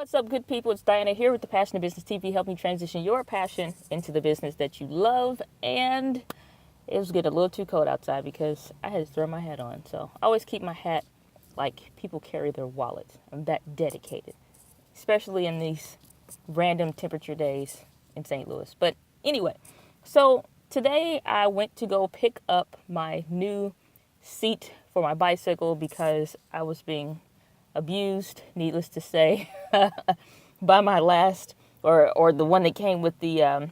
What's up, good people? It's Diana here with the Passion of Business TV, helping you transition your passion into the business that you love. And it was getting a little too cold outside because I had to throw my hat on. So I always keep my hat like people carry their wallets. I'm that dedicated, especially in these random temperature days in St. Louis. But anyway, so today I went to go pick up my new seat for my bicycle because I was being abused, needless to say, by my last or the one that came with the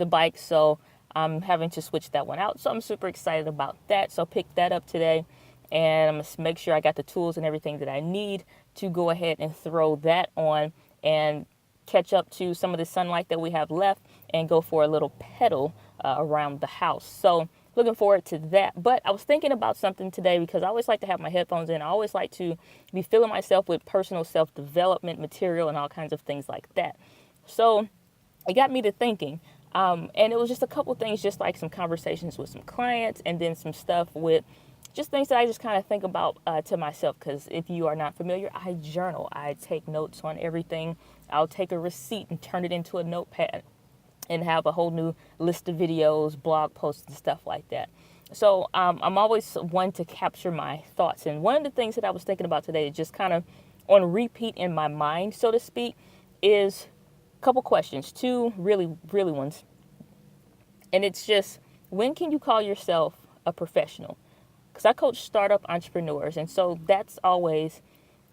bike. So I'm having to switch that one out. So I'm super excited about that. So I picked that up today, and I'm gonna make sure I got the tools and everything that I need to go ahead and throw that on and catch up to some of the sunlight that we have left and go for a little pedal around the house. So looking forward to that. But I was thinking about something today because I always like to have my headphones in. I always like to be filling myself with personal self-development material and all kinds of things like that. So it got me to thinking. And it was just a couple things, just like some conversations with some clients and then some stuff with just things that I just kind of think about to myself. Because if you are not familiar, I journal. I take notes on everything. I'll take a receipt and turn it into a notepad and have a whole new list of videos, blog posts, and stuff like that. So I'm always one to capture my thoughts. And one of the things that I was thinking about today, just kind of on repeat in my mind, so to speak, is a couple questions, two really ones. And it's just, when can you call yourself a professional? Because I coach startup entrepreneurs, and so that's always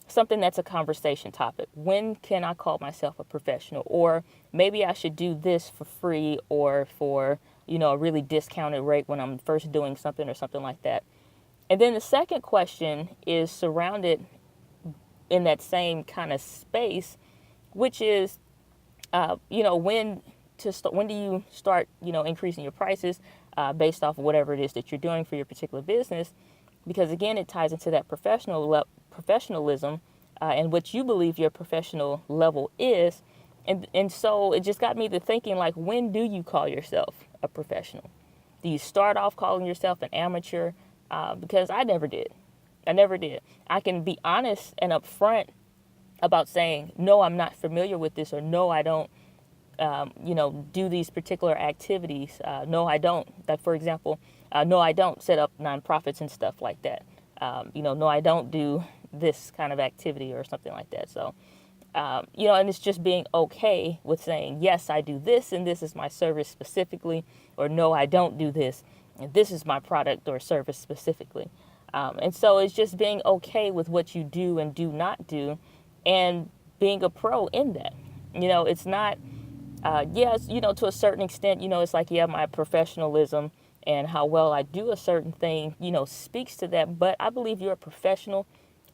something that's a conversation topic. When can I call myself a professional? Or maybe I should do this for free or for, a really discounted rate when I'm first doing something or something like that. And then the second question is surrounded in that same kind of space, which is, when do you start, increasing your prices based off of whatever it is that you're doing for your particular business? Because again, it ties into that professionalism and what you believe your professional level is. And so it just got me to thinking, like, when do you call yourself a professional? Do you start off calling yourself an amateur? Because I never did. I never did. I can be honest and upfront about saying, no, I'm not familiar with this, or no, I don't, do these particular activities. No, I don't. Like, for example, no, I don't set up nonprofits and stuff like that. No, I don't do this kind of activity or something like that. So, and it's just being okay with saying, yes, I do this, and this is my service specifically, or no, I don't do this, and this is my product or service specifically. And so it's just being okay with what you do and do not do, and being a pro in that. It's not, yes, to a certain extent, it's like, yeah, my professionalism and how well I do a certain thing, speaks to that. But I believe you're a professional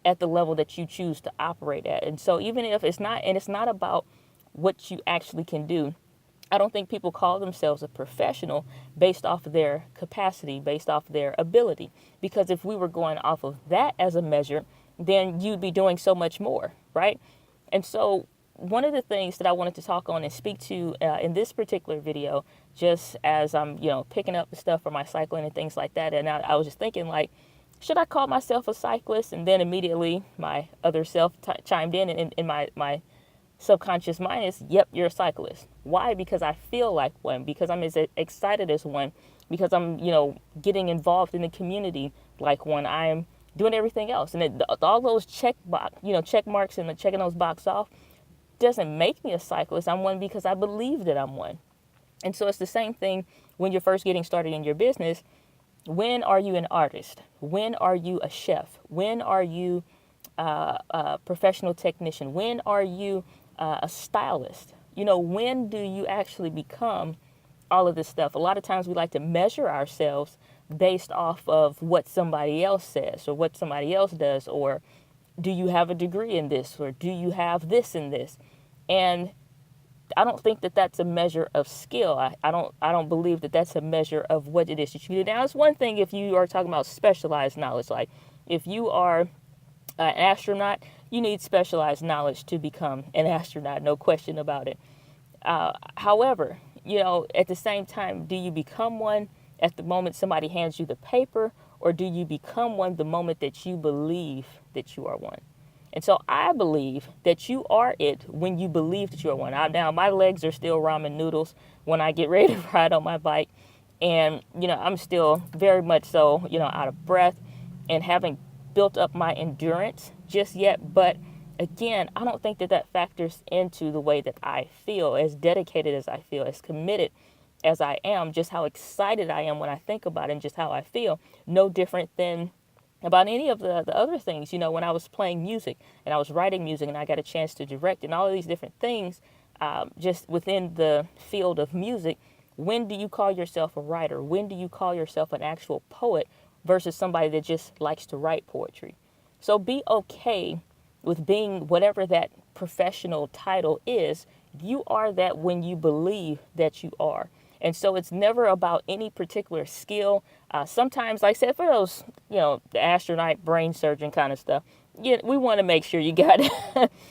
at the level that you choose to operate at. And so even if it's not about what you actually can do, I don't think people call themselves a professional based off of their capacity, based off of their ability. Because if we were going off of that as a measure, then you'd be doing so much more, right? And so one of the things that I wanted to talk on and speak to in this particular video, just as I'm, picking up the stuff for my cycling and things like that, and I was just thinking, like, should I call myself a cyclist? And then immediately my other self chimed in my subconscious mind is, yep, you're a cyclist. Why? Because I feel like one, because I'm as excited as one, because I'm, getting involved in the community like one. I'm doing everything else. And all those check marks and checking those boxes off doesn't make me a cyclist. I'm one because I believe that I'm one. And so it's the same thing when you're first getting started in your business. When are you an artist? When are you a chef? When are you a professional technician? When are you a stylist? When do you actually become all of this stuff? A lot of times we like to measure ourselves based off of what somebody else says or what somebody else does, or do you have a degree in this, or do you have this and this? And I don't think that that's a measure of skill. I don't believe that that's a measure of what it is that you do. Now, it's one thing if you are talking about specialized knowledge. Like, if you are an astronaut, you need specialized knowledge to become an astronaut, no question about it. However, at the same time, do you become one at the moment somebody hands you the paper, or do you become one the moment that you believe that you are one? And so I believe that you are it when you believe that you are one. Now, my legs are still ramen noodles when I get ready to ride on my bike. And, I'm still very much so, out of breath and haven't built up my endurance just yet. But again, I don't think that that factors into the way that I feel, as dedicated as I feel, as committed as I am, just how excited I am when I think about it and just how I feel. No different than about any of the other things, when I was playing music and I was writing music and I got a chance to direct and all of these different things, just within the field of music. When do you call yourself a writer? When do you call yourself an actual poet versus somebody that just likes to write poetry? So be okay with being whatever that professional title is. You are that when you believe that you are. And so it's never about any particular skill. Sometimes, like I said, for those, the astronaut, brain surgeon kind of stuff, we want to make sure you got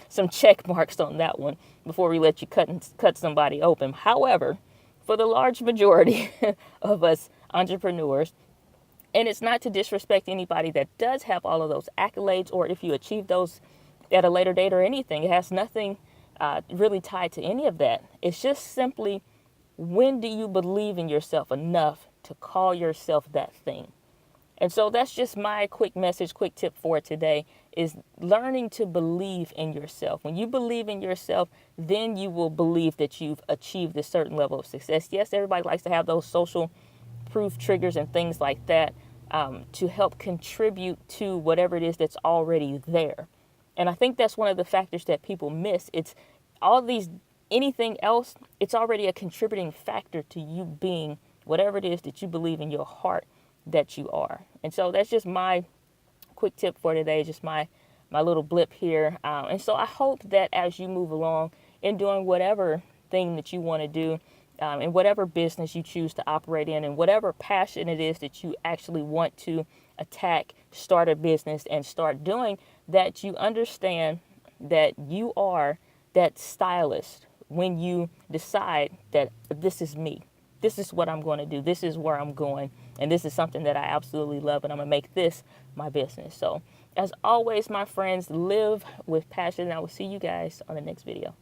some check marks on that one before we let you cut somebody open. However, for the large majority of us entrepreneurs, and it's not to disrespect anybody that does have all of those accolades, or if you achieve those at a later date or anything, it has nothing really tied to any of that. It's just simply, when do you believe in yourself enough to call yourself that thing? And so that's just my quick message, quick tip for today, is learning to believe in yourself. When you believe in yourself, then you will believe that you've achieved a certain level of success. Yes, everybody likes to have those social proof triggers and things like that to help contribute to whatever it is that's already there. And I think that's one of the factors that people miss. It's all these, anything else, it's already a contributing factor to you being whatever it is that you believe in your heart that you are. And so that's just my quick tip for today, just my little blip here. And so I hope that as you move along in doing whatever thing that you want to do, in whatever business you choose to operate in, and whatever passion it is that you actually want to attack, start a business and start doing, that you understand that you are that stylist when you decide that this is me. This is what I'm going to do. This is where I'm going. And this is something that I absolutely love. And I'm going to make this my business. So as always, my friends, live with passion. And I will see you guys on the next video.